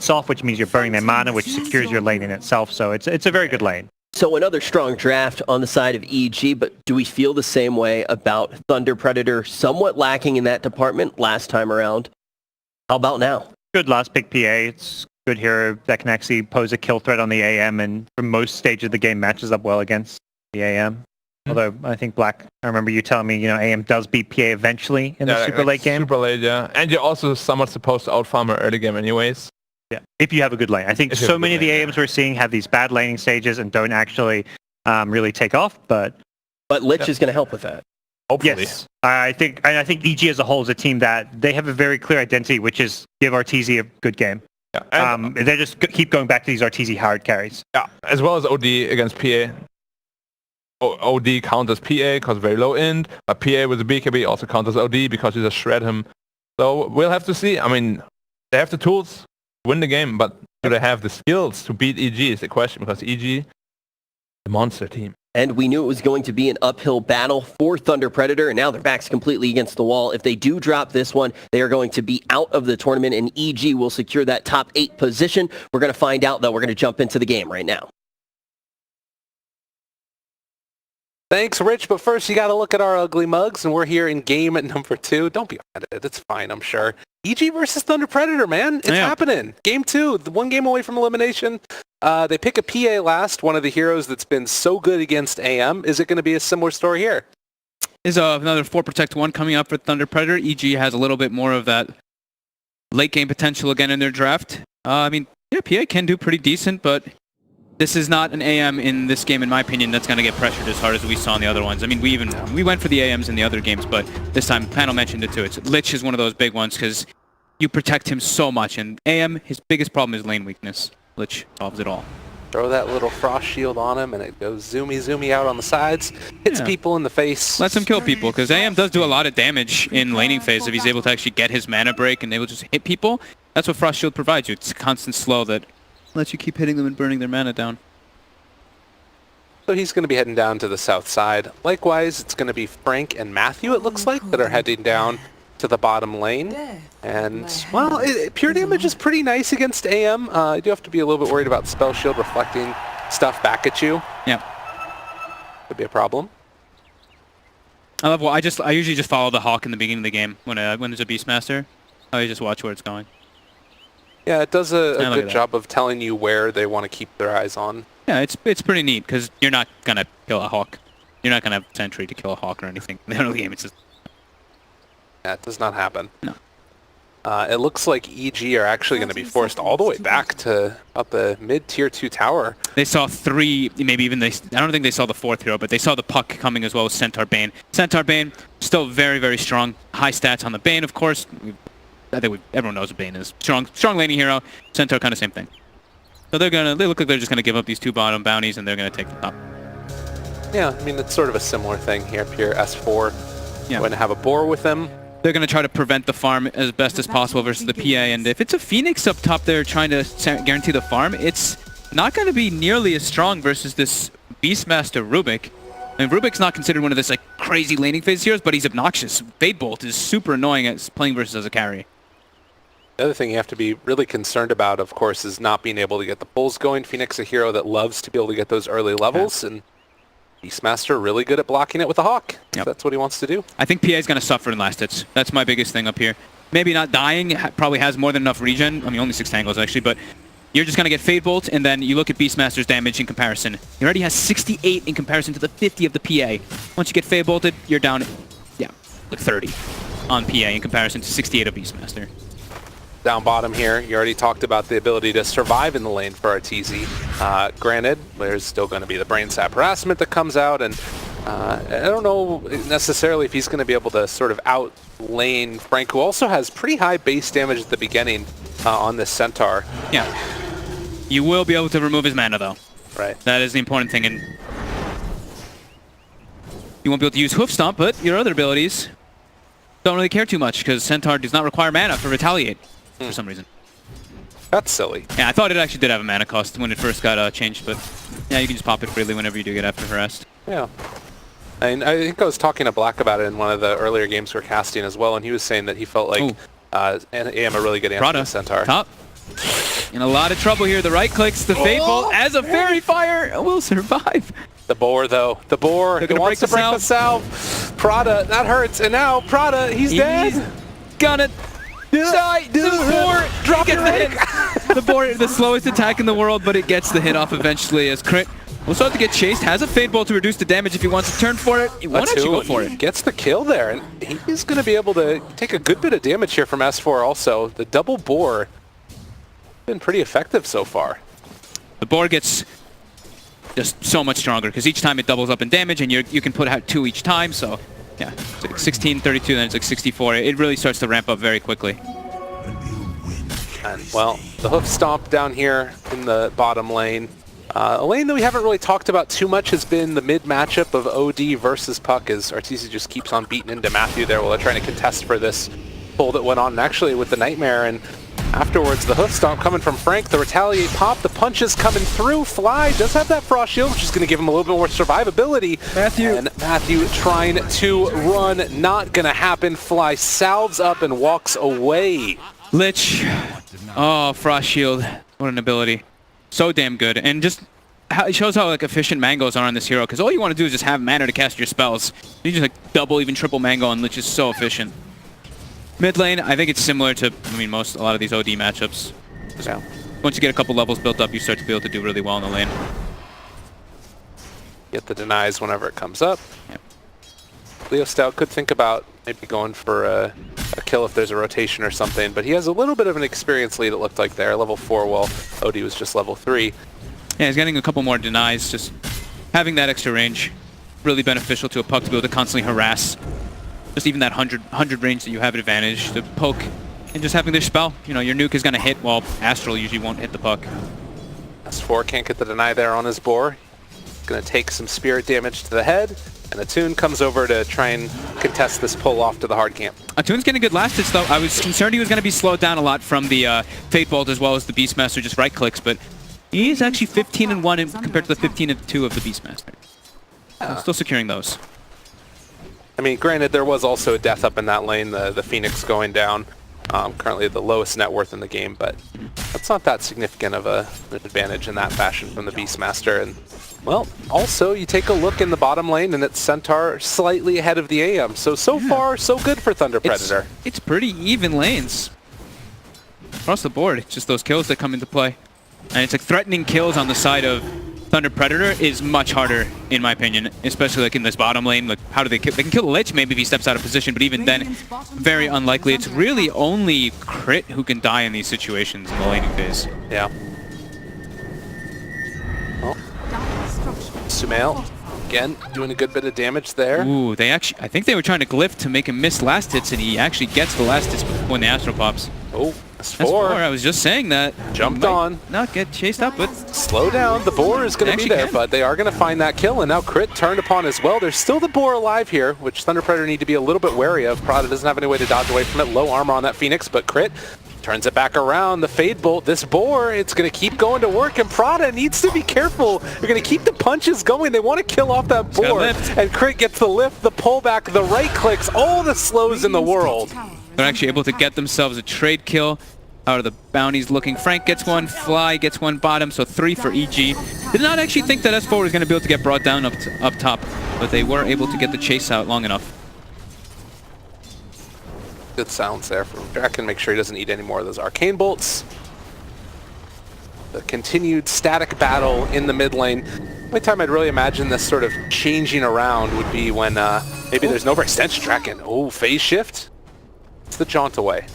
sets off, which means you're burning their mana, which secures your lane in itself. So it's a very good lane. So another strong draft on the side of EG, but do we feel the same way about Thunder Predator? Somewhat lacking in that department last time around. How about now? Good last pick PA. It's good hero that can actually pose a kill threat on the AM, and for most stages of the game matches up well against the AM. Although I think Black, I remember you telling me, AM does beat PA eventually in the super late game. Super late, yeah. And you're also somewhat supposed to outfarm an early game anyways. Yeah, if you have a good lane. I think so many of the AMs we're seeing have these bad laning stages and don't actually really take off, but Lich is going to help with that. Hopefully. Yes, I think EG as a whole is a team that they have a very clear identity, which is give RTZ a good game. Yeah, they just keep going back to these RTZ hard carries. Yeah, as well as OD against PA. OD counters PA because very low end, but PA with the BKB also counters OD because you just shred him. So we'll have to see. I mean, they have the tools to win the game, but do they have the skills to beat EG is the question, because EG, the monster team. And we knew it was going to be an uphill battle for Thunder Predator, and now their back's completely against the wall. If they do drop this one, they are going to be out of the tournament, and EG will secure that top 8 position. We're going to find out, though. We're going to jump into the game right now. Thanks, Rich, but first you got to look at our ugly mugs, and we're here in game at number 2. Don't be offended. It's fine, I'm sure. EG versus Thunder Predator, man. It's happening. Game 2, the 1 game away from elimination. They pick a PA last, one of the heroes that's been so good against AM. Is it going to be a similar story here? Is another 4 Protect 1 coming up for Thunder Predator. EG has a little bit more of that late game potential again in their draft. I mean, yeah, PA can do pretty decent, but this is not an AM in this game, in my opinion, that's going to get pressured as hard as we saw in the other ones. I mean, we went for the AMs in the other games, but this time, panel mentioned it too. Lich is one of those big ones because you protect him so much, and AM, his biggest problem is lane weakness. Lich solves it all. Throw that little frost shield on him, and it goes zoomy out on the sides. Hits people in the face. Lets him kill people, because AM does do a lot of damage in laning phase if he's able to actually get his mana break and able to just hit people. That's what frost shield provides you. It's a constant slow that lets you keep hitting them and burning their mana down. So he's going to be heading down to the south side. Likewise, it's going to be Frank and Matthew, it looks like, that are heading down to the bottom lane. And, well, pure damage is pretty nice against AM. You do have to be a little bit worried about Spell Shield reflecting stuff back at you. Yeah. Could be a problem. I love. Well, I usually just follow the Hawk in the beginning of the game when there's a Beastmaster. I just watch where it's going. Yeah, it does a good job of telling you where they want to keep their eyes on. Yeah, it's pretty neat because you're not gonna kill a Hawk. You're not gonna have Sentry to kill a Hawk or anything. In the early game, it's just... Yeah, it does not happen. No. It looks like EG are actually going to be forced all the way back to about the mid-tier 2 tower. They saw 3, maybe even I don't think they saw the 4th hero, but they saw the Puck coming as well as Centaur Bane. Centaur Bane, still very, very strong. High stats on the Bane, of course. I think everyone knows what Bane is. Strong laning hero. Centaur, kind of same thing. So they look like they're just going to give up these 2 bottom bounties, and they're going to take the top. Yeah, I mean, it's sort of a similar thing here. Pure S4. Yeah. Going to have a boar with them. They're going to try to prevent the farm as best as possible versus the PA, and if it's a Phoenix up top there trying to guarantee the farm, it's not going to be nearly as strong versus this Beastmaster Rubik. I mean, Rubik's not considered one of this crazy laning phase heroes, but he's obnoxious. Fade Bolt is super annoying at playing versus as a carry. The other thing you have to be really concerned about, of course, is not being able to get the pulls going. Phoenix, a hero that loves to be able to get those early levels, and Beastmaster really good at blocking it with a Hawk. Yep. That's what he wants to do. I think PA is going to suffer in last hits. That's my biggest thing up here. Maybe not dying, probably has more than enough regen. I mean, only 6 tangles actually, but you're just going to get Fade Bolt, and then you look at Beastmaster's damage in comparison. He already has 68 in comparison to the 50 of the PA. Once you get Fade Bolted, you're down, 30 on PA in comparison to 68 of Beastmaster. Down bottom here, you already talked about the ability to survive in the lane for RTZ. Granted, there's still going to be the brain sap harassment that comes out, and I don't know necessarily if he's going to be able to sort of out lane Frank, who also has pretty high base damage at the beginning on this Centaur. Yeah. You will be able to remove his mana, though. Right. That is the important thing, and you won't be able to use Hoof Stomp, but your other abilities don't really care too much, because Centaur does not require mana for Retaliate. For some reason. That's silly. Yeah, I thought it actually did have a mana cost when it first got changed, but yeah, you can just pop it freely whenever you do get after harassed. Yeah. And I think I was talking to Black about it in one of the earlier games we're casting as well, and he was saying that he felt like AM a really good answer to Centaur. Top. in a lot of trouble here. The right clicks, the Fade Bolt as a Fairy Fire will survive. The boar, though. The boar. He wants to break the salve. Prada, that hurts. And now Prada, he's dead. Gonna die. The boar gets the hit. The boar, the slowest attack in the world, but it gets the hit off eventually as Crit will start to get chased. Has a Fade Bolt to reduce the damage if he wants to turn for it. He won't actually go for it. Gets the kill there, and he's going to be able to take a good bit of damage here from S4 also. The double boar been pretty effective so far. The boar gets just so much stronger because each time it doubles up in damage, and you can put out 2 each time. So yeah, it's like 16, 32, then it's like 64. It really starts to ramp up very quickly. And well, the hoof stomp down here in the bottom lane. A lane that we haven't really talked about too much has been the mid matchup of OD versus Puck, as Arteezy just keeps on beating into Matthew there while they're trying to contest for this pull that went on, and actually with the Nightmare, and afterwards the hoof stomp coming from Frank, the retaliate pop, the punches coming through. Fly does have that frost shield, which is going to give him a little bit more survivability. And Matthew trying to run, not going to happen. Fly salves up and walks away. Lich, oh, frost shield, what an ability. So damn good, and just it shows how like efficient mangos are on this hero, because all you want to do is just have mana to cast your spells. You just like double, even triple mango, and Lich is so efficient. Mid lane, I think it's similar to, I mean, a lot of these OD matchups. Yeah. Once you get a couple levels built up, you start to be able to do really well in the lane. Get the denies whenever it comes up. Yep. Leo Stout could think about maybe going for a kill if there's a rotation or something, but he has a little bit of an experience lead, it looked like there. Level 4, while OD was just level 3. Yeah, he's getting a couple more denies. Just having that extra range, really beneficial to a Puck to be able to constantly harass. Just even that 100 range that you have at advantage to poke, and just having this spell. You know, your nuke is going to hit while Astral usually won't hit the Puck. S4 can't get the deny there on his boar. Going to take some spirit damage to the head, and Attune comes over to try and contest this pull off to the hard camp. Attune's getting good last hits though. I was concerned he was going to be slowed down a lot from the Fate Bolt as well as the Beastmaster just right clicks, but he is actually 15-1 compared to the 15-2 of the Beastmaster. Still securing those. I mean, granted, there was also a death up in that lane, the Phoenix going down. Currently the lowest net worth in the game, but that's not that significant of an advantage in that fashion from the Beastmaster. And well, also you take a look in the bottom lane, and it's Centaur slightly ahead of the AM. So far, so good for Thunder Predator. It's pretty even lanes across the board. It's just those kills that come into play, and it's like threatening kills on the side of Thunder Predator is much harder, in my opinion, especially like in this bottom lane. Like, how do they kill? They can kill the Lich maybe if he steps out of position, but even then, very unlikely. It's really only Crit who can die in these situations in the laning phase. Yeah. Well, Sumail, again, doing a good bit of damage there. Ooh, I think they were trying to glyph to make him miss last hits, and he actually gets the last hits when the Astro pops. Oh, S4. I was just saying that. Jumped on. Not get chased up, but slow down. The boar is going to be there, but they are going to find that kill, and now Crit turned upon as well. There's still the boar alive here, which Thunder Predator need to be a little bit wary of. Prada doesn't have any way to dodge away from it. Low armor on that Phoenix, but Crit turns it back around. The Fade Bolt, this boar, it's going to keep going to work, and Prada needs to be careful. They're going to keep the punches going. They want to kill off that boar, and Crit gets the lift, the pullback, the right clicks, all the slows in the world. They're actually able to get themselves a trade kill out of the bounties looking. Frank gets one, Fly gets one bottom, so 3 for EG. Did not actually think that S4 was going to be able to get brought down up top, but they were able to get the chase out long enough. Good sounds there from Draken. Make sure he doesn't eat any more of those arcane bolts. The continued static battle in the mid lane. The only time I'd really imagine this sort of changing around would be when maybe there's an overextension. Draken, oh, phase shift. It's the jaunt away.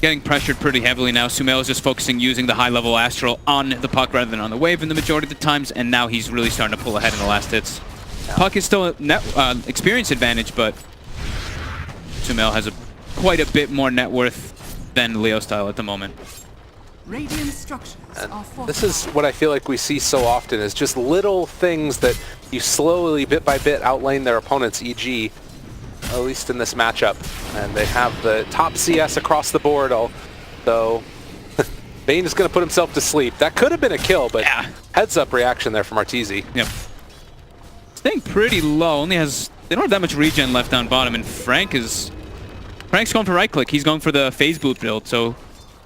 Getting pressured pretty heavily now. Sumail is just focusing using the high-level Astral on the Puck rather than on the wave in the majority of the times, and now he's really starting to pull ahead in the last hits. Yeah. Puck is still a experience advantage, but Sumail has quite a bit more net worth than Leo Style at the moment. And this is what I feel like we see so often, is just little things that you slowly, bit by bit, outlane their opponent's EG. At least in this matchup, and they have the top CS across the board. Although Bane is going to put himself to sleep. That could have been a kill, but heads up reaction there from Arteezy. Yep. Staying pretty low. They don't have that much regen left down bottom, and Frank's going for right click. He's going for the phase boot build, so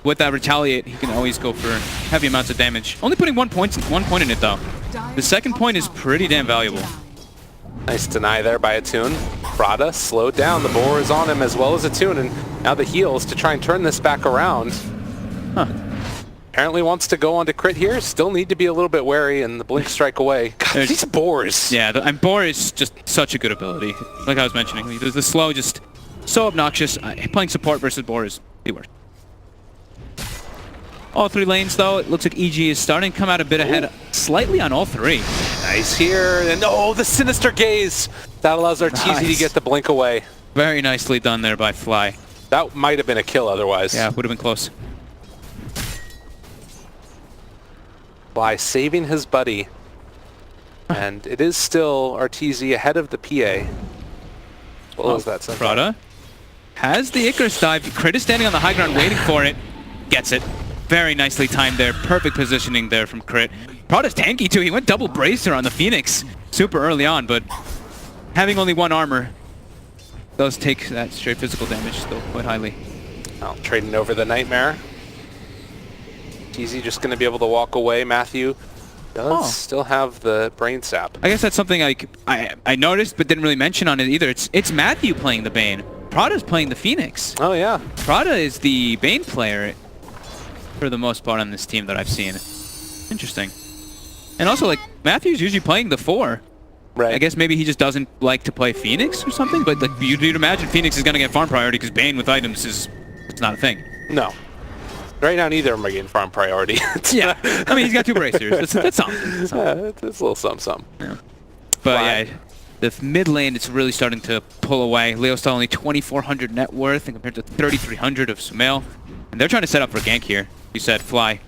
with that retaliate, he can always go for heavy amounts of damage. Only putting 1 point in it though. The second point is pretty damn valuable. Nice deny there by Attune. Prada slowed down. The boar is on him as well as Attune, and now the heals to try and turn this back around. Huh. Apparently wants to go on to crit here. Still need to be a little bit wary, and the blink strike away. God, these boars. Yeah, and boar is just such a good ability. Like I was mentioning, the slow just so obnoxious. Playing support versus boar is the worst. All three lanes, though, it looks like EG is starting to come out a bit ahead, slightly on all three. Nice here, and oh, the sinister gaze. That allows our TZ to get the blink away. Very nicely done there by Fly. That might have been a kill otherwise. Yeah, would have been close. Fly saving his buddy. And it is still RTZ ahead of the PA. What was that? Prada has the Icarus dive. Crit is standing on the high ground waiting for it. Gets it. Very nicely timed there. Perfect positioning there from Crit. Prada's tanky too. He went double bracer on the Phoenix super early on, but having only 1 armor does take that straight physical damage still quite highly. Well, trading over the Nightmare. TZ just going to be able to walk away. Matthew does still have the brain sap. I guess that's something I noticed but didn't really mention on it either. It's Matthew playing the Bane. Prada's playing the Phoenix. Oh yeah. Prada is the Bane player for the most part on this team that I've seen. Interesting. And also, like, Matthew's usually playing the 4. Right. I guess maybe he just doesn't like to play Phoenix or something, but like you'd imagine Phoenix is going to get farm priority because Bane with items it's not a thing. No. Right now, neither of them are getting farm priority. Yeah. I mean, he's got 2 bracers. That's something. It's a little something. Yeah. But yeah, the mid lane, it's really starting to pull away. Leo's still only 2,400 net worth and compared to 3,300 of Sumail. And they're trying to set up for gank here. You said Fly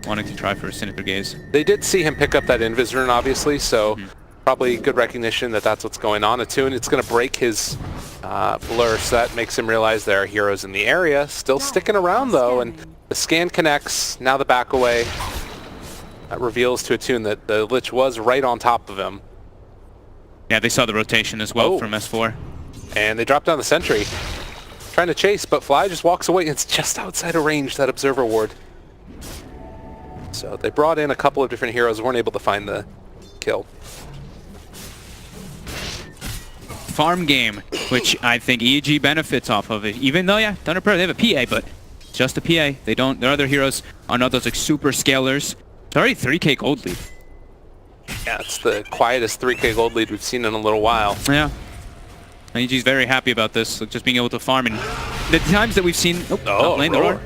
wanting to try for a Sinister Gaze. They did see him pick up that Invis rune, obviously, so probably good recognition that that's what's going on. Attune, it's going to break his blur, so that makes him realize there are heroes in the area. Still sticking around, though, and the scan connects. Now the back away. That reveals to Attune that the Lich was right on top of him. Yeah, they saw the rotation as well from S4. And they dropped down the sentry. Trying to chase, but Fly just walks away. It's just outside of range, that Observer Ward. So they brought in a couple of different heroes, weren't able to find the kill. Farm game, which I think EG benefits off of it. Even though, yeah, Thunder Pro, they have a PA, but just a PA. They don't, their other heroes are not those like super scalers. It's already 3k gold lead. Yeah, it's the quietest 3k gold lead we've seen in a little while. Yeah. EG's very happy about this, like just being able to farm. And the times that we've seen... lane, the roar.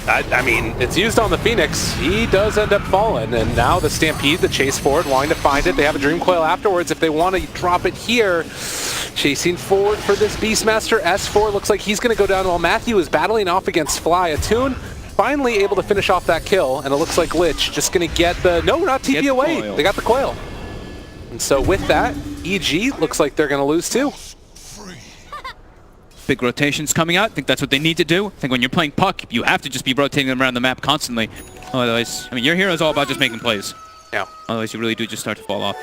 I mean, it's used on the Phoenix. He does end up falling, and now the Stampede, the chase forward, wanting to find it. They have a Dream Coil afterwards if they want to drop it here. Chasing forward for this Beastmaster. S4 looks like he's going to go down while Matthew is battling off against Fly. Attune finally able to finish off that kill, and it looks like Lich just going to get the... No, not TP away. They got the coil. And so with that, EG looks like they're going to lose too. Big rotations coming out. I think that's what they need to do. I think when you're playing puck, you have to just be rotating them around the map constantly. Otherwise, I mean, your hero is all about just making plays. Yeah. Otherwise, you really do just start to fall off.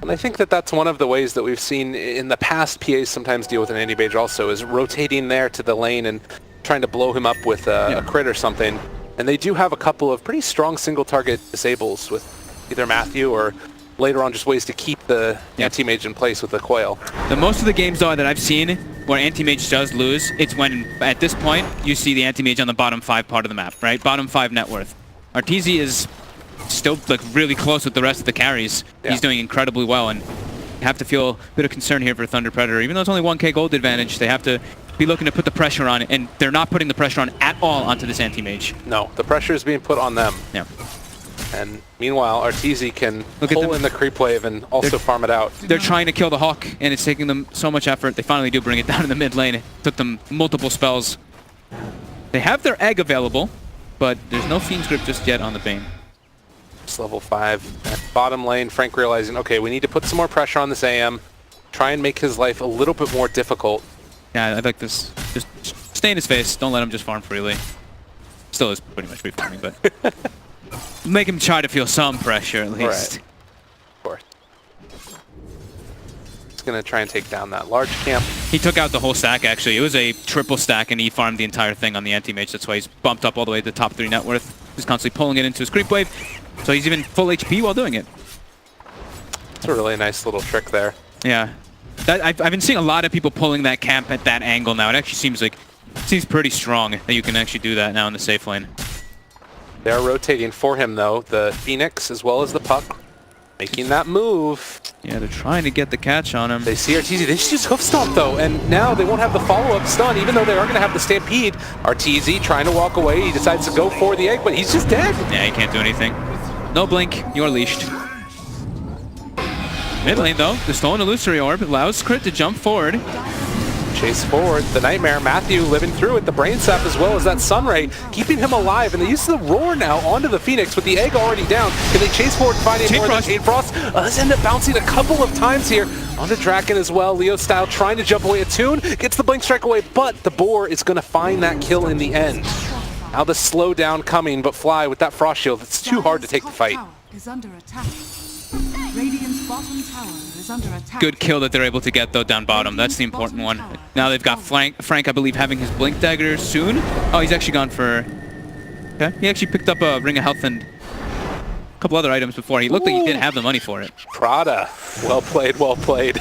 And I think that that's one of the ways that we've seen in the past PAs sometimes deal with an anti-mage also, is rotating there to the lane and trying to blow him up with a crit or something. And they do have a couple of pretty strong single-target disables with either Matthew or later on just ways to keep the anti-mage in place with the coil. The most of the games, though, that I've seen where anti-mage does lose, it's when, at this point, you see the anti-mage on the bottom 5 part of the map, right? Bottom 5 net worth. Arteezy is still like really close with the rest of the carries. Yeah. He's doing incredibly well, and you have to feel a bit of concern here for Thunder Predator. Even though it's only 1k gold advantage, they have to be looking to put the pressure on it, and they're not putting the pressure on at all onto this anti-mage. No, the pressure is being put on them. Yeah. And meanwhile, Arteezy can pull in the creep wave and also farm it out. They're trying to kill the Hawk, and it's taking them so much effort. They finally do bring it down in the mid lane. It took them multiple spells. They have their egg available, but there's no Fiend's Grip just yet on the Bane. It's level 5. At bottom lane, Frank realizing, okay, we need to put some more pressure on this AM, try and make his life a little bit more difficult. Yeah, I like this. Just stay in his face. Don't let him just farm freely. Still is pretty much free farming, but... make him try to feel some pressure, at least. Right. Of course. going to try and take down that large camp. He took out the whole stack, actually. It was a triple stack, and he farmed the entire thing on the anti-mage. That's why he's bumped up all the way to the top 3 net worth. He's constantly pulling it into his creep wave, so he's even full HP while doing it. It's a really nice little trick there. Yeah. I've been seeing a lot of people pulling that camp at that angle now. It actually seems pretty strong that you can actually do that now in the safe lane. They are rotating for him, though. The Phoenix as well as the Puck. Making that move. Yeah, they're trying to get the catch on him. They see RTZ. They just use Hoof Stomp, though, and now they won't have the follow-up stun, even though they are going to have the Stampede. RTZ trying to walk away. He decides to go for the egg, but he's just dead. Yeah, he can't do anything. No blink. You're leashed. Mid lane, though. The stolen illusory orb allows Crit to jump forward. Chase forward. The Nightmare. Matthew living through it. The Brain Sap as well as that Sunray, keeping him alive. And they use the Roar now onto the Phoenix with the egg already down. Can they chase forward, find any more than Chain Frost? Let's end up bouncing a couple of times here onto Draken as well. Leo style trying to jump away. Attune gets the Blink Strike away, but the Boar is going to find that kill in the end. Now the slowdown coming, but Fly with that Frost Shield. It's too hard to take the fight. Good kill that they're able to get, though, down bottom. That's the important one. Now they've got Frank, I believe, having his Blink Dagger soon. Oh, he's actually gone for... Okay. He actually picked up a Ring of Health and a couple other items before. He looked like he didn't have the money for it. Prada. Well played, well played.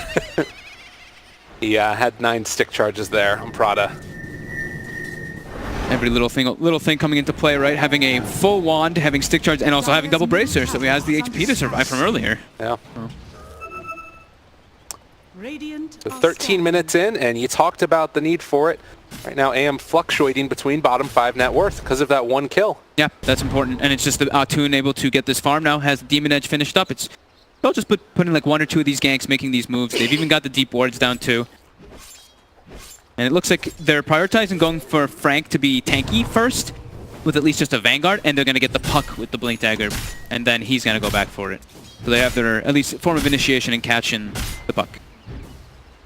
He had 9 stick charges there on Prada. Every little thing coming into play, right? Having a full wand, having stick charge, and also having double bracer, so he has the HP to survive from earlier. Yeah. So 13 minutes in, and you talked about the need for it. Right now, AM fluctuating between bottom 5 net worth because of that 1 kill. Yeah, that's important, and it's just the Attune able to get this farm now, has Demon Edge finished up. They'll just put in like 1 or 2 of these ganks making these moves. They've even got the deep wards down too. And it looks like they're prioritizing going for Frank to be tanky first, with at least just a Vanguard, and they're going to get the Puck with the Blink Dagger, and then he's going to go back for it. So they have their, at least, form of initiation and catching the Puck.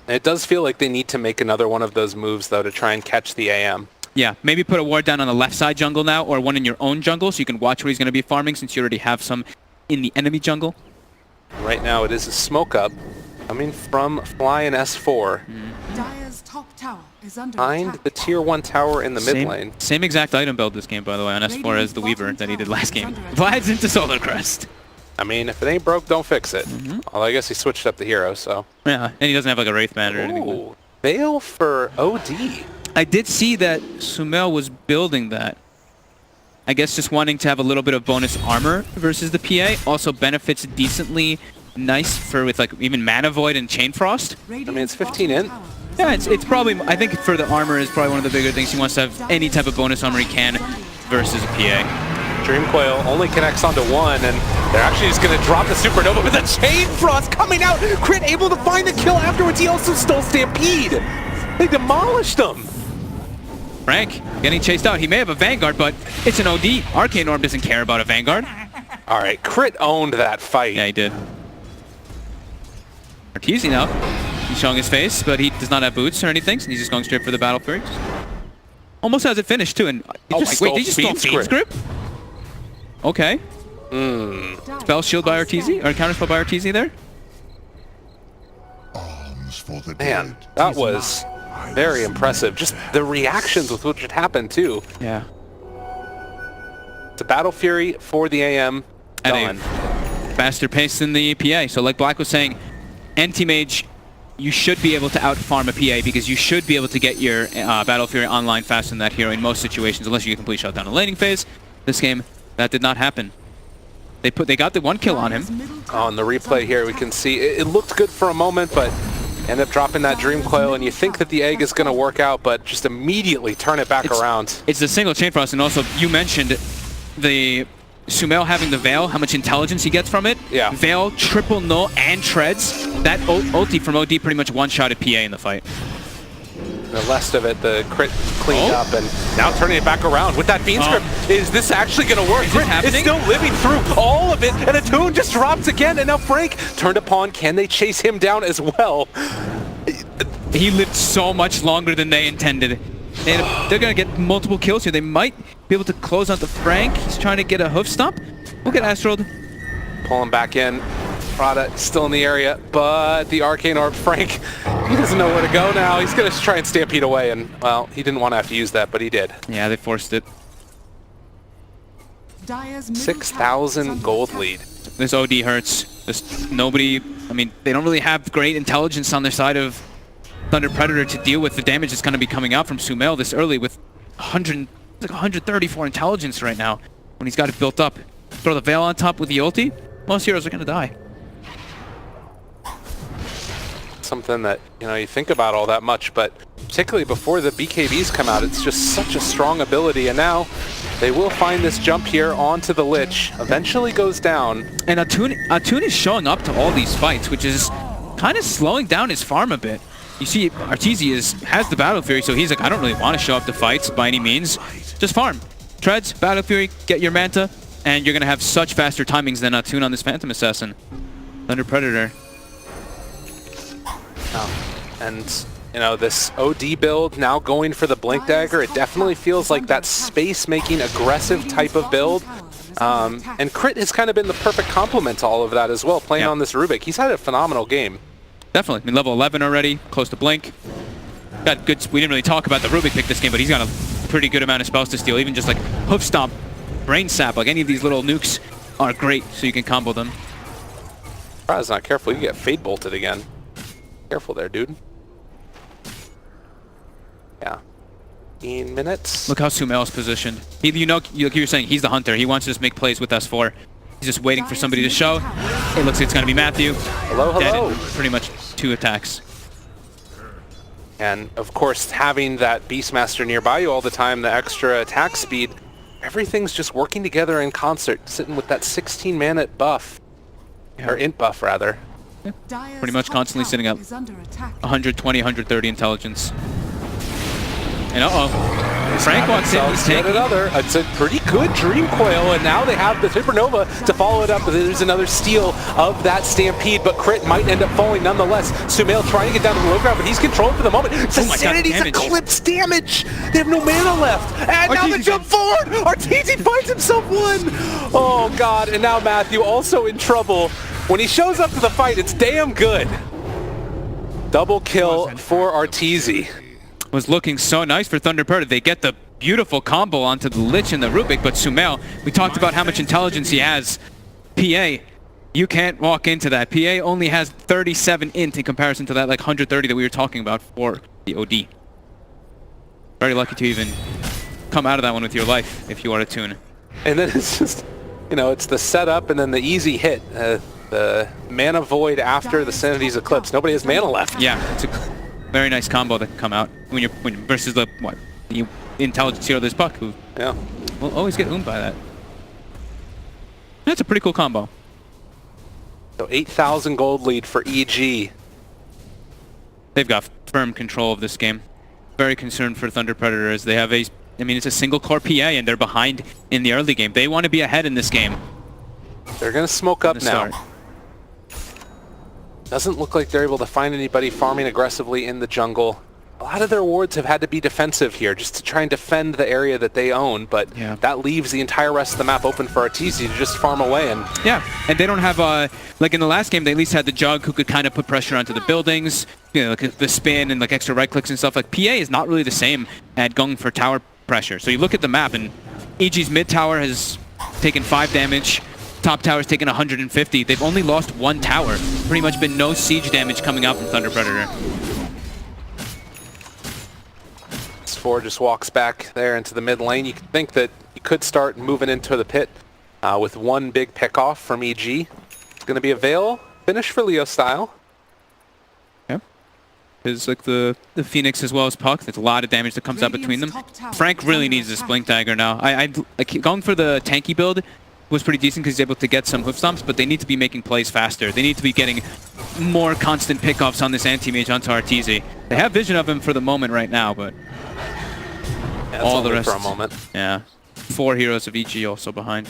It does feel like they need to make another one of those moves, though, to try and catch the AM. Yeah, maybe put a ward down on the left side jungle now, or one in your own jungle, so you can watch where he's going to be farming, since you already have some in the enemy jungle. Right now, it is a smoke up coming from Fly and S4. Dire's top tower is under Behind attack. the tier 1 tower in the mid lane. Same exact item build this game, by the way, on S4 as the Weaver that he did last game. Vlad's into Solar Crest. I mean, if it ain't broke, don't fix it. Well, I guess he switched up the hero, so. Yeah, and he doesn't have like a Wraith Band or anything. Ooh, Veil for OD. I did see that Sumail was building that. I guess just wanting to have a little bit of bonus armor versus the PA. Also benefits decently nice for with like even Mana Void and Chain Frost. I mean, it's 15 in. Yeah, it's probably, I think for the armor is probably one of the bigger things. He wants to have any type of bonus armor he can versus a PA. Dream Coil only connects onto 1, and they're actually just going to drop the Supernova with a Chain Frost coming out. Crit able to find the kill afterwards. He also stole Stampede. They demolished him. Frank getting chased out. He may have a Vanguard, but it's an OD. Arcane Orb doesn't care about a Vanguard. All right, Crit owned that fight. Yeah, he did. Arteezy now. He's showing his face, but he does not have boots or anything, so he's just going straight for the Battle Fury. Almost has it finished, too. And Oh, just, wait, did he just stole Fiend's Grip? Okay. Spell shield by Arteezy, or counter spell by Arteezy there? Man, that was very impressive. Just the reactions with which it happened, too. Yeah. It's a Battle Fury for the AM. Done. Faster pace than the PA. So like Black was saying, Anti-Mage, you should be able to out-farm a PA because you should be able to get your Battle Fury online faster than that hero in most situations, unless you complete shutdown the laning phase. This game, that did not happen. They got the 1 kill on him. On the replay here, we can see it looked good for a moment, but end up dropping that Dream Coil, and you think that the egg is going to work out, but just immediately turn it back around. It's the single Chain Frost, and also you mentioned the Sumail having the Veil, how much intelligence he gets from it. Yeah. Veil, triple null, and treads. That ulti from OD pretty much one-shotted PA in the fight. The rest of it, the Crit cleaned up, and now turning it back around with that Fiend's Grip. Is this actually going to work? Is it happening? It's still living through all of it, and Attune just drops again, and now Frank turned upon. Can they chase him down as well? He lived so much longer than they intended. They're going to get multiple kills here. They might be able to close out the Frank. He's trying to get a hoof stomp. Look at Astrod. Pull him back in. Prada still in the area, but the Arcane Orb, Frank, he doesn't know where to go now. He's going to try and stampede away, and, well, he didn't want to have to use that, but he did. Yeah, they forced it. 6,000 gold lead. This OD hurts. There's nobody, I mean, they don't really have great intelligence on their side of Thunder Predator to deal with the damage that's going to be coming out from Sumail this early with 134 intelligence right now when he's got it built up. Throw the Veil on top with the ulti, most heroes are going to die. Something that, you know, you think about all that much, but particularly before the BKBs come out, it's just such a strong ability, and now they will find this jump here onto the Lich. Eventually goes down. And Atun is showing up to all these fights, which is kind of slowing down his farm a bit. You see, Arteezy has the Battle Fury, so he's like, I don't really want to show up to fights by any means. Just farm. Treads, Battle Fury, get your Manta, and you're going to have such faster timings than Atun on this Phantom Assassin. Thunder Predator. And, you know, this OD build now going for the Blink Dagger, it definitely feels like that space-making aggressive type of build. And Crit has kind of been the perfect complement to all of that as well, playing on this Rubik. He's had a phenomenal game. Definitely. I mean, level 11 already, close to Blink. Got good. We didn't really talk about the Rubik pick this game, but he's got a pretty good amount of spells to steal. Even just like Hoof Stomp, Brain Sap, like any of these little nukes are great, so you can combo them. Probably not careful, you get Fade Bolted again. Careful there, dude. Yeah. 15 minutes. Look how Sumail's positioned. You know, like you were saying, he's the hunter. He wants to just make plays with S4. He's just waiting for somebody to show. It looks like it's going to be Matthew. Hello, hello. Dead in pretty much 2 attacks. And, of course, having that Beastmaster nearby you all the time, the extra attack speed, everything's just working together in concert, sitting with that 16 mana buff. Or int buff, rather. Yeah. Pretty much constantly sitting up 120, 130 intelligence. And Frank walks in, he's taking another. It's a pretty good Dream Coil, and now they have the Supernova to follow it up. There's another steal of that Stampede, but Crit might end up falling nonetheless. Sumail trying to get down to the low ground, but he's controlled for the moment. Sanity's eclipse damage! They have no mana left! And now the jump forward! Arteezy finds himself one! Oh god, and now Matthew also in trouble. When he shows up to the fight, it's damn good. Double kill for Arteezy. Was looking so nice for Thunder Predator. They get the beautiful combo onto the Lich and the Rubik, but Sumail, we talked about how much intelligence he has. PA, you can't walk into that. PA only has 37 int in comparison to that like 130 that we were talking about for the OD. Very lucky to even come out of that one with your life if you are Atun. And then it's just, you know, it's the setup and then the easy hit. The Mana Void after the Sanity's Eclipse. Nobody has mana left. Yeah, it's a very nice combo that can come out when you're versus the intelligence hero this Puck who will always get oomed by that. That's a pretty cool combo. So 8,000 gold lead for EG. They've got firm control of this game. Very concerned for Thunder Predator as they have I mean, it's a single core PA and they're behind in the early game. They want to be ahead in this game. They're going to smoke up now. Doesn't look like they're able to find anybody farming aggressively in the jungle. A lot of their wards have had to be defensive here just to try and defend the area that they own, but that leaves the entire rest of the map open for Arteezy to just farm away. And and they don't have, like in the last game, they at least had the Jug who could kind of put pressure onto the buildings, you know, like the spin and like extra right clicks and stuff. Like PA is not really the same at going for tower pressure. So you look at the map and EG's mid tower has taken 5 damage. Top tower's taken 150. They've only lost 1 tower. Pretty much been no siege damage coming out from Thunder Predator. S4 just walks back there into the mid lane. You could think that you could start moving into the pit with one big pickoff from EG. It's going to be a Veil finish for Leo style. Yeah. It's like the Phoenix as well as Puck. There's a lot of damage that comes out between them. Frank really needs this Blink Dagger now. I going for the tanky build was pretty decent because he's able to get some hoof stomps, but they need to be making plays faster. They need to be getting more constant pickoffs on this anti-mage onto Arteezy. They have vision of him for the moment right now, but all the rest for a moment. Yeah. 4 heroes of EG also behind.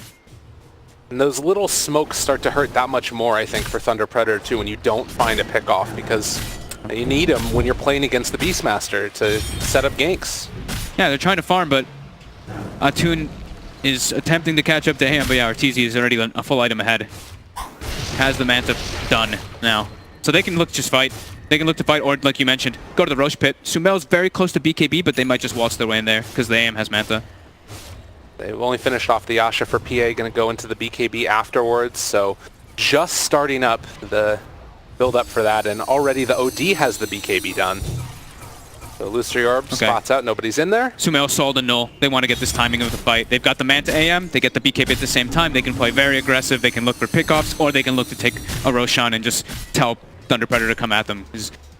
And those little smokes start to hurt that much more, I think, for Thunder Predator too, when you don't find a pickoff, because you need them when you're playing against the Beastmaster to set up ganks. Yeah, they're trying to farm, but Atun is attempting to catch up to him, but yeah, Arteezy is already a full item ahead. has the Manta done now. So they can look just fight. They can look to fight, or like you mentioned, go to the Roche pit. Sumel's very close to BKB, but they might just waltz their way in there because the AM has Manta. They've only finished off the Yasha for PA, going to go into the BKB afterwards, so just starting up the build up for that, and already the OD has the BKB done. So Illusory Orb spots out, nobody's in there. Sumel sold a null. They want to get this timing of the fight. They've got the Manta AM, they get the BKB at the same time. They can play very aggressive, they can look for pickoffs, or they can look to take a Roshan and just tell Thunder Predator to come at them.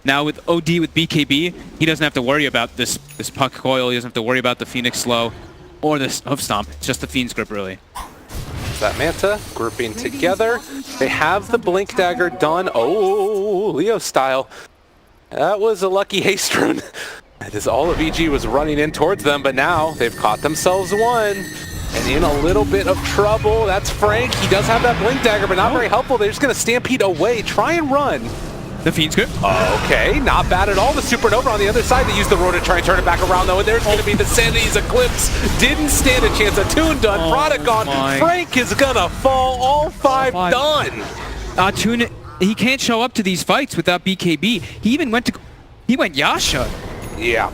Now with OD with BKB, he doesn't have to worry about this puck coil, he doesn't have to worry about the Phoenix slow, or this hoof stomp. It's just the Fiend's grip, really. That Manta grouping together. They have the Blink Dagger done. Oh, Leo style. That was a lucky haste rune. As all of EG was running in towards them, but now they've caught themselves one. And in a little bit of trouble. That's Frank. He does have that Blink Dagger, but not very helpful. They're just going to stampede away, try and run. The Fiend's grip. Okay, not bad at all. The Supernova on the other side. They use the roar to try and turn it back around, though. And there's going to be the Sanity's Eclipse. Didn't stand a chance. A Toon done. Product gone. Frank is going to fall. All five done. Toon, he can't show up to these fights without BKB. He even went Yasha. Yeah.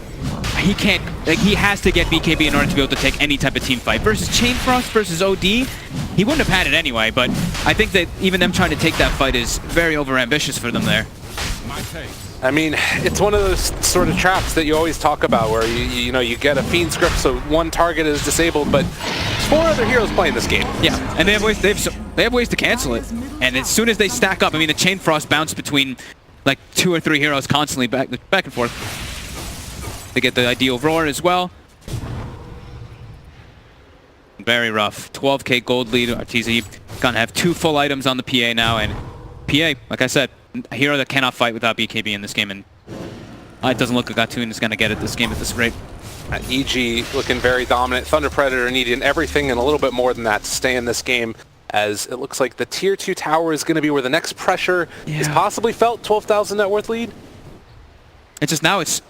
He can't, like, he has to get BKB in order to be able to take any type of team fight. Versus Chain Frost versus OD, he wouldn't have had it anyway, but I think that even them trying to take that fight is very overambitious for them there. I mean, it's one of those sort of traps that you always talk about where you know, you get a Fiend's grip so one target is disabled, but there's 4 other heroes playing this game. Yeah, and they have ways to cancel it. And as soon as they stack up, I mean, the Chain Frost bounce between like 2 or 3 heroes constantly back and forth. They get the ideal roar as well. Very rough. 12k gold lead. RTZ gonna have 2 full items on the PA now, and PA, like I said, a hero that cannot fight without BKB in this game, and it doesn't look like Gatun is gonna get it this game at this rate. EG looking very dominant. Thunder Predator needing everything and a little bit more than that to stay in this game, as it looks like the tier 2 tower is going to be where the next pressure is possibly felt. 12,000 net worth lead. It's just now it's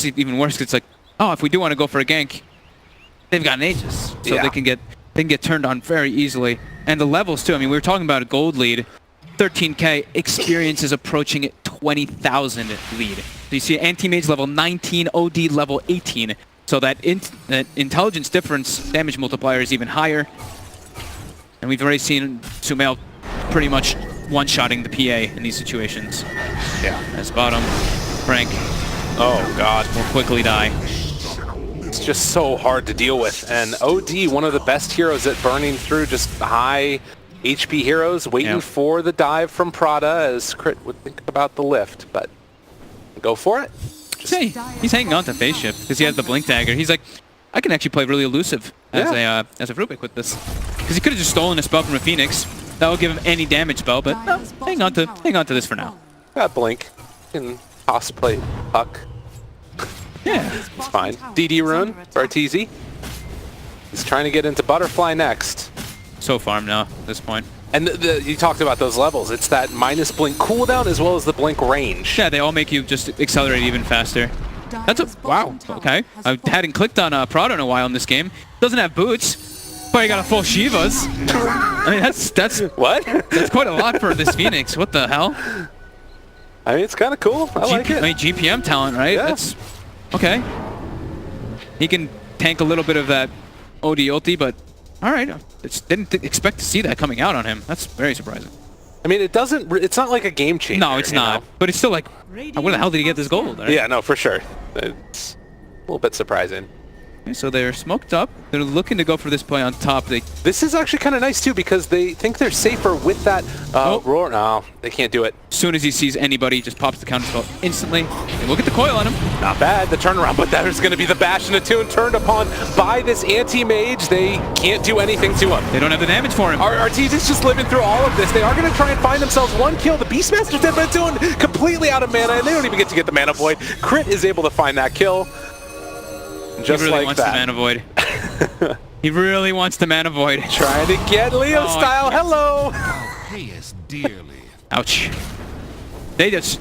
even worse. It's like, oh, if we do want to go for a gank, they've got an Aegis, so they can get turned on very easily. And the levels too. I mean, we were talking about a gold lead, 13k. Experience is approaching at 20,000 lead. So you see anti-mage level 19, OD level 18. So that intelligence difference damage multiplier is even higher. And we've already seen Sumel pretty much one-shotting the PA in these situations. Yeah. As bottom, Frank. Oh God, will quickly die. It's just so hard to deal with. And OD, one of the best heroes at burning through just high HP heroes, waiting for the dive from Prada, as Crit would think about the lift, but go for it. He's hanging on to Phase Shift because he has the Blink Dagger. He's like, I can actually play really elusive as a Rubik with this, because he could have just stolen a spell from a Phoenix. That would give him any damage spell, but no, hang on to this for now. Got Blink. Can toss play puck. Yeah, it's fine. DD rune for RTZ. He's trying to get into Butterfly next. So farm now at this point. And you talked about those levels. It's that minus Blink cooldown as well as the Blink range. Yeah, they all make you just accelerate even faster. That's a wow. Okay, I hadn't clicked on Prada in a while in this game. Doesn't have boots, but he got a full Shivas. I mean, that's what? That's quite a lot for this Phoenix. What the hell? I mean, it's kind of cool. I like it. I mean, GPM talent, right? Yeah. That's okay. He can tank a little bit of that OD ulti, but all right. Didn't expect to see that coming out on him. That's very surprising. I mean, it's not like a game changer. No, it's not. But it's still like, where the hell did he get this gold? Right? Yeah, no, for sure. It's a little bit surprising. Okay, so they're smoked up. They're looking to go for this play on top. This is actually kind of nice, too, because they think they're safer with that roar. No, they can't do it. As soon as he sees anybody, he just pops the counter spell instantly. And look at the coil on him. Not bad, the turnaround, but there's going to be the bash and a tune turned upon by this anti-mage. They can't do anything to him. They don't have the damage for him. Arteez is just living through all of this. They are going to try and find themselves one kill. The Beastmaster's dead, but doing completely out of mana, and they don't even get to get the Mana Void. Crit is able to find that kill. Just he really like wants that. the Mana Void. He really wants the Mana Void. Trying to get Leo style. Hello. Pays dearly. Ouch. They just,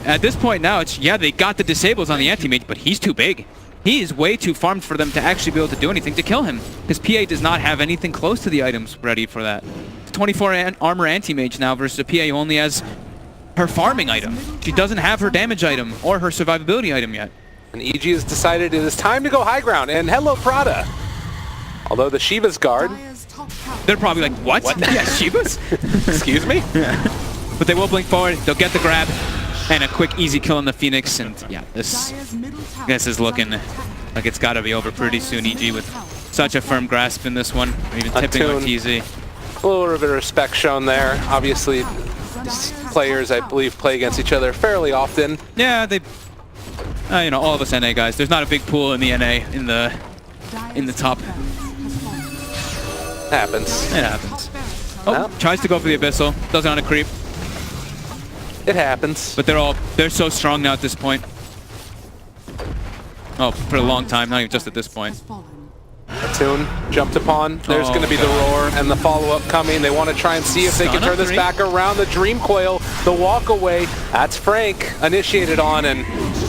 at this point now, it's, they got the disables on the anti-mage, but he's too big. He is way too farmed for them to actually be able to do anything to kill him. Because PA does not have anything close to the items ready for that. 24 armor anti-mage now versus a PA who only has her farming item. She doesn't have her damage item or her survivability item yet. And EG has decided it is time to go high ground, and hello Prada. Although the Shiva's guard, Dire's top tower They're probably like, what? Yeah, Shivas? excuse me? But they will blink forward, they'll get the grab, and a quick easy kill on the Phoenix, and yeah, this Dire's middle tower this is looking under attack. like it's gotta be over pretty soon, EG with such a firm grasp in this one, or even tipping Attune. OTZ. A little bit of respect shown there. Obviously, these players, I believe, play against each other fairly often. Yeah, they, you know, all of us NA guys, there's not a big pool in the NA, in the top. Happens. It happens. Oh, Well. tries to go for the Abyssal, does it on a creep, It happens. but they're so strong now at this point. Oh, for a long time, not even just at this point. Has fallen. Attune jumped upon. There's Oh, going to be the roar and the follow-up coming. They want to try and see if they can Stun turn up this three. back around. The Dream Coil, the walk away. That's Frank initiated on, and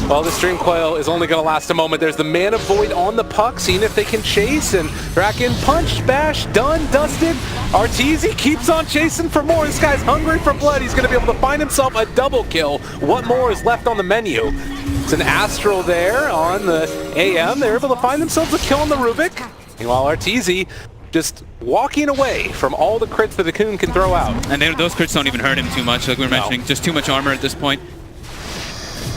well, this Dream Coil is only going to last a moment. There's the Mana Void on the puck, seeing if they can chase, and Draken punch, bash, done, dusted. Arteezy keeps on chasing for more. This guy's hungry for blood. He's going to be able to find himself a double kill. What more is left on the menu? It's an Astral there on the AM. They're able to find themselves a kill on the Rubik. Meanwhile, Arteezy just walking away from all the crits that Akun can throw out. And those crits don't even hurt him too much, like we were No. mentioning, just too much armor at this point.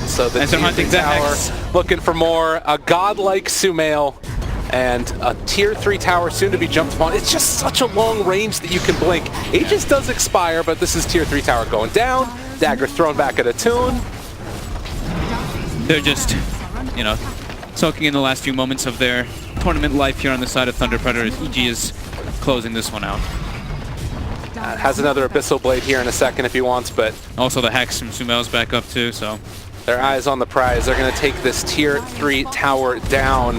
So the And they're Tier hunting 3 tower Zex. looking for more. A godlike Sumail and a Tier 3 tower soon to be jumped upon. It's just such a long range that you can blink. Aegis does expire, but this is Tier 3 tower going down. Dagger thrown back at Attune. They're just, you know, soaking in the last few moments of their tournament life here on the side of Thunder Predator. EG is closing this one out. Has another Abyssal Blade here in a second if he wants, but Also the Hex from Sumail's back up too, so. their eyes on the prize. They're going to take this Tier 3 tower down.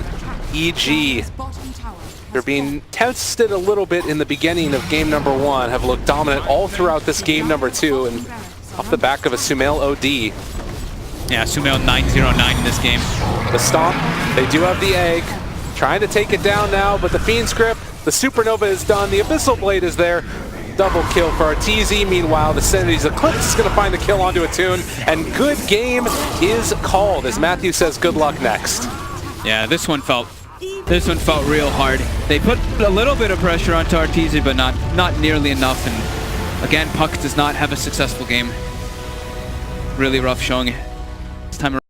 EG, Bottom tower they're being tested a little bit in the beginning of game number 1, have looked dominant all throughout this game number 2, and off the back of a Sumail OD. Yeah, Sumail 9-0-9 in this game. The stomp, they do have the egg, trying to take it down now, but the Fiend's Grip, the Supernova is done, the Abyssal Blade is there. Double kill for Arteezy. Meanwhile, the Sanity's Eclipse is going to find the kill onto Attune, and good game is called, as Matthew says good luck next. Yeah, this one felt real hard. They put a little bit of pressure onto Arteezy, but not nearly enough. And again, Puck does not have a successful game. Really rough showing this time around.